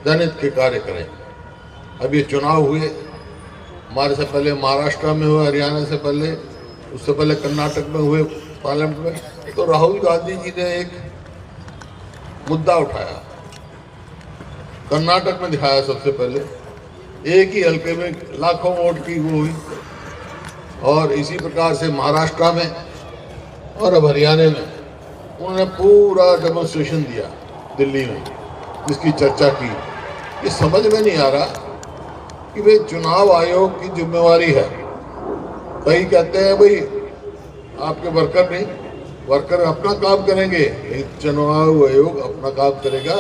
जनहित के कार्य करें। अब ये चुनाव हुए, हमारे से पहले महाराष्ट्र में हुए, हरियाणा से पहले, उससे पहले कर्नाटक में हुए पार्लियामेंट में। तो राहुल गांधी जी ने एक मुद्दा उठाया, कर्नाटक में दिखाया सबसे पहले, एक ही हल्के में लाखों वोट की वो हुई, और इसी प्रकार से महाराष्ट्र में और अब हरियाणा में उन्होंने पूरा डेमोन्स्ट्रेशन दिया दिल्ली में, जिसकी चर्चा की। ये समझ में नहीं आ रहा कि भाई चुनाव आयोग की जिम्मेवारी है। कई कहते हैं भाई आपके वर्कर नहीं, वर्कर अपना काम करेंगे, चुनाव आयोग अपना काम करेगा,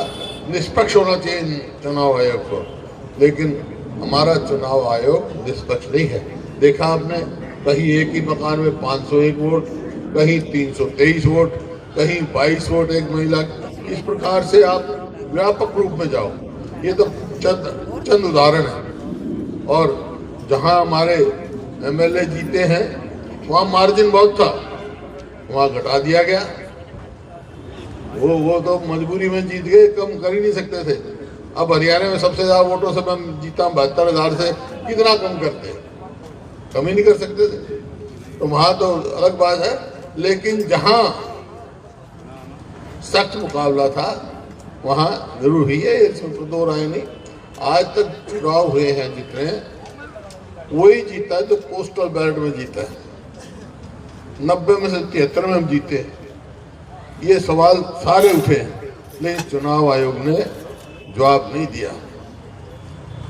निष्पक्ष होना चाहिए चुनाव आयोग को। लेकिन हमारा चुनाव आयोग निष्पक्ष नहीं है। देखा आपने, कहीं एक ही मकान में 501 वोट, कहीं 323 वोट, कहीं 22 वोट एक महिला। इस प्रकार से आप व्यापक रूप में जाओ। ये तो चंद उदाहरण है। और जहां हमारे एमएलए जीते हैं वहां मार्जिन बहुत था, वहां घटा दिया गया। वो तो मजबूरी में जीत गए, कम कर ही नहीं सकते थे। अब हरियाणा में सबसे ज्यादा वोटों से मैं जीता 72,000 से, कितना कम करते, कम ही नहीं कर सकते थे। तो वहां तो अलग बात है। लेकिन जहां सख्त मुकाबला था वहां जरूर हुई है, इसमें तो दो राय नहीं। आज तक चुनाव हुए हैं जितने, वही जीता है जो पोस्टल बैलेट में जीता है। 90 में से 73 में हम जीते। ये सवाल सारे उठे हैं, लेकिन चुनाव आयोग ने जवाब नहीं दिया,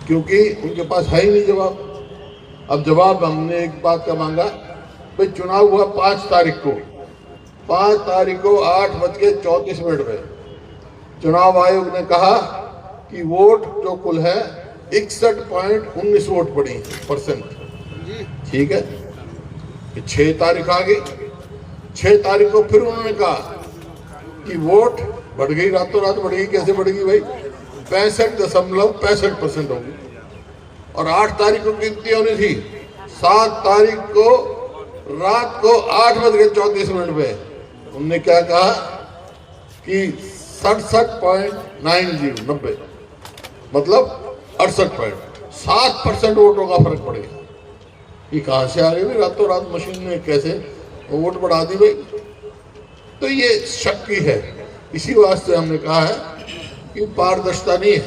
क्योंकि उनके पास है ही नहीं जवाब। अब जवाब हमने एक बात का मांगा, भाई चुनाव हुआ 5 तारीख को, 5 तारीख को 8:34 पे चुनाव आयोग ने कहा कि वोट जो कुल है 61.19 वोट पड़ी %। ठीक है, 6 तारीख आ गई। 6 तारीख को फिर उन्होंने कहा कि वोट बढ़ गई, रातों रात बढ़ गई। कैसे बढ़ गई भाई? 65.65% होगी। और 8 तारीख को गिनती होनी थी, 7 तारीख को रात को 8:34 पे उन्होंने क्या कहा कि 67.90 मतलब 68.7% वोटों का फर्क पड़ेगा। ये कहां से आ गई? रातों रात मशीन ने कैसे वोट बढ़ा दी भाई? तो ये शक की है। इसी वास्ते हमने कहा है कि पारदर्शिता नहीं है,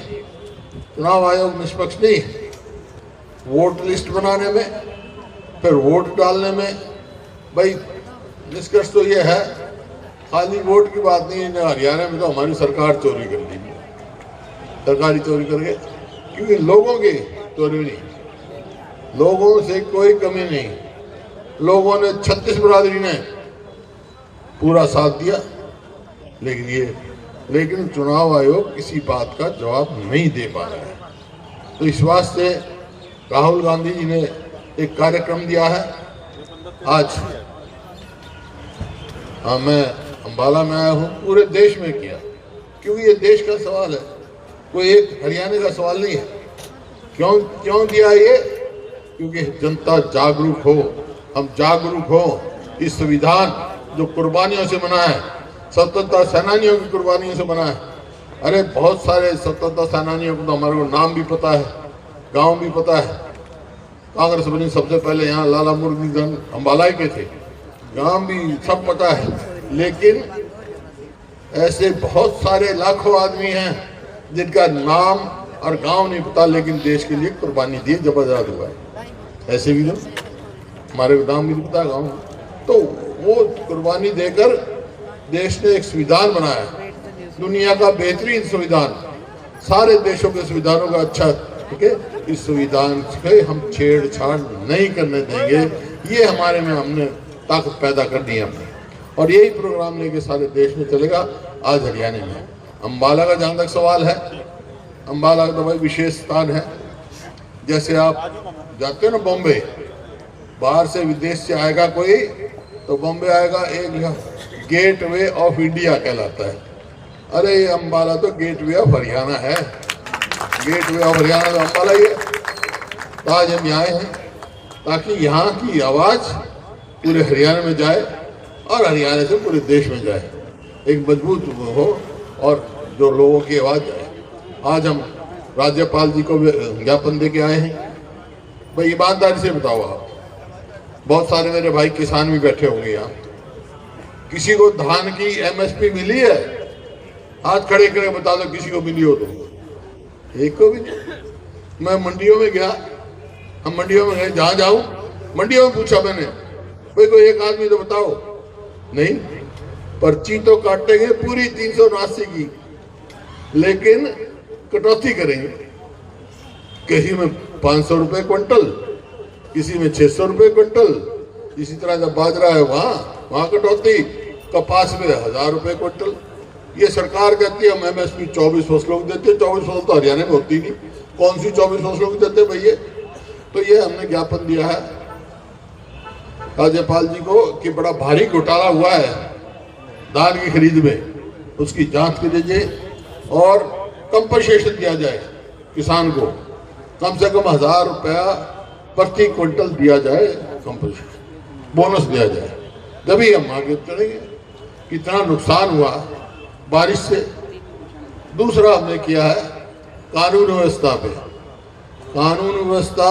चुनाव आयोग निष्पक्ष नहीं है। वोट लिस्ट बनाने में, फिर वोट डालने में, भाई निष्कर्ष तो ये है, खाली वोट की बात नहीं है। हरियाणा में तो हमारी सरकार चोरी कर ली, सरकारी चोरी करके, क्योंकि लोगों की चोरी नहीं, लोगों से कोई कमी नहीं। लोगों ने 36 बिरादरी ने पूरा साथ दिया, लेकिन चुनाव आयोग किसी बात का जवाब नहीं दे पा रहा है। तो इस वास्ते राहुल गांधी जी ने एक कार्यक्रम दिया है आज। मैं अंबाला में आया हूँ, पूरे देश में किया, क्योंकि ये देश का सवाल है, कोई एक हरियाणा का सवाल नहीं है। क्यों दिया ये? क्योंकि जनता जागरूक हो, हम जागरूक हो। इस संविधान जो कुर्बानियों से बना है, स्वतंत्रता सेनानियों की कुर्बानियों से बना है। अरे बहुत सारे स्वतंत्रता सेनानियों को तो हमारे को नाम भी पता है, गांव भी पता है। कांग्रेस बनी सबसे पहले यहाँ लाला मुरलीधरन अंबाला के थे, गांव भी सब पता है। लेकिन ऐसे बहुत सारे लाखों आदमी हैं जिनका नाम और गांव नहीं पता, लेकिन देश के लिए कुर्बानी दी जब आजाद हुआ है। ऐसे भी जो हमारे नाम भी नहीं पता, गाँव। तो वो कुर्बानी देकर देश ने एक संविधान बनाया, दुनिया का बेहतरीन संविधान, सारे देशों के संविधानों का अच्छा। ठीक है, इस संविधान से हम छेड़छाड़ नहीं करने देंगे। ये हमारे में हमने ताकत पैदा कर दी है हमने, और यही प्रोग्राम लेके सारे देश में चलेगा। आज हरियाणा में अंबाला का जहाँ तक सवाल है, अंबाला का तो भाई विशेष स्थान है। जैसे आप जाते हो ना बॉम्बे, बाहर से विदेश से आएगा कोई तो बॉम्बे आएगा, एक गेटवे ऑफ इंडिया कहलाता है। अरे ये अंबाला तो गेटवे ऑफ हरियाणा है, गेटवे ऑफ हरियाणा तो अंबाला ही है। तो आज हम यहाँ हैं ताकि यहाँ की आवाज़ पूरे हरियाणा में जाए और हरियाणा से पूरे देश में जाए, एक मजबूत हो और जो लोगों की आवाज़ जाए। आज हम राज्यपाल जी को ज्ञापन दे के आए हैं। भाई ईमानदारी से बताओ आप, बहुत सारे मेरे भाई किसान भी बैठे होंगे यहाँ, किसी को धान की एमएसपी मिली है? हाथ खड़े करके बता दो किसी को मिली हो तो। एक को भी नहीं। मैं मंडियों में गया, हम मंडियों में गए, जहां जाऊं मंडियों में पूछा मैंने, भाई कोई एक आदमी तो बताओ। नहीं, पर्ची तो काटेंगे पूरी 379 की, लेकिन कटौती करेंगे। किसी में 500 रुपए क्विंटल, किसी में 600 रुपए क्विंटल। इसी तरह जब बाजरा है वहां कटौती, कपास में 1000 रुपए क्विंटल। ये सरकार कहती है हम एमएसपी 24 फसलों को देते, 24 फसल तो हरियाणा में होती नहीं, कौन सी 24 फसलों को देते भैया? तो ये हमने ज्ञापन दिया है राज्यपाल जी को कि बड़ा भारी घोटाला हुआ है धान की खरीद में, उसकी जांच की दीजिए और कंपनसेशन दिया जाए किसान को, कम से कम 1000 रुपया प्रति क्विंटल दिया जाए, कंपनसेशन बोनस दिया जाए, तभी हम आगे चलेंगे। कितना नुकसान हुआ बारिश से। दूसरा हमने किया है कानून व्यवस्था पे। कानून व्यवस्था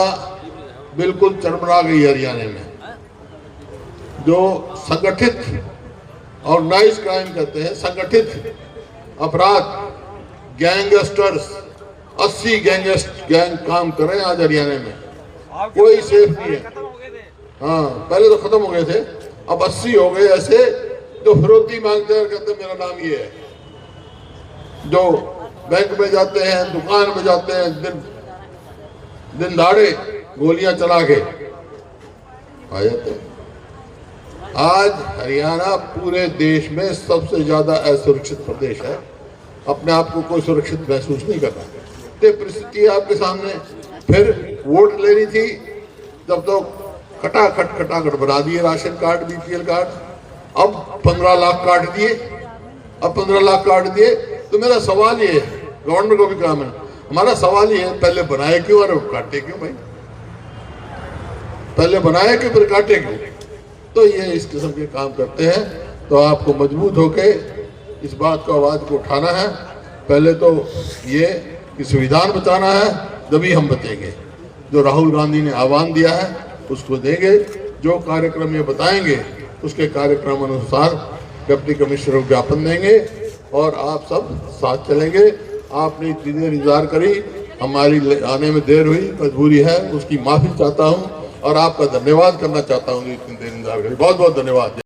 बिल्कुल चरमरा गई हरियाणा में। जो संगठित ऑर्गेनाइज क्राइम कहते हैं, संगठित अपराध, गैंगस्टर्स, 80 गैंग काम कर रहे हैं आज हरियाणा में, कोई सेफ नहीं है। हाँ, पहले तो खत्म हो गए थे, अब 80 हो गए ऐसे जो फिरौती मांगते हैं, कहते हैं मेरा नाम ये है, जो बैंक में जाते हैं, दुकान में जाते हैं, दिन दाड़े गोलियां चला के आ जाते हैं। आज हरियाणा पूरे देश में सबसे ज्यादा असुरक्षित प्रदेश है। अपने आप को कोई सुरक्षित महसूस नहीं करता। तो परिस्थिति आपके सामने। फिर वोट लेनी थी जब तो खटाखट बना दिए राशन कार्ड, बीपीएल कार्ड, अब 15 लाख काट दिए, अब 15 लाख काट दिए। तो मेरा सवाल ये है, गवर्नर को भी कहा मैंने, हमारा सवाल ये है, पहले बनाए क्यों और काटे क्यों भाई? पहले बनाए क्यों फिर काटे क्यों? तो ये इस किस्म के काम करते हैं। तो आपको मजबूत होके इस बात को, आवाज को उठाना है। पहले तो ये कि संविधान बचाना है, तभी हम बचेंगे। जो राहुल गांधी ने आह्वान दिया है उसको देंगे, जो कार्यक्रम ये बताएंगे उसके कार्यक्रम अनुसार डिप्टी कमिश्नर को ज्ञापन देंगे और आप सब साथ चलेंगे। आपने इतनी देर इंतजार करी, हमारी आने में देर हुई, मजबूरी है, उसकी माफी चाहता हूँ और आपका धन्यवाद करना चाहता हूँ। इतनी देर इंतजार करी, बहुत बहुत धन्यवाद।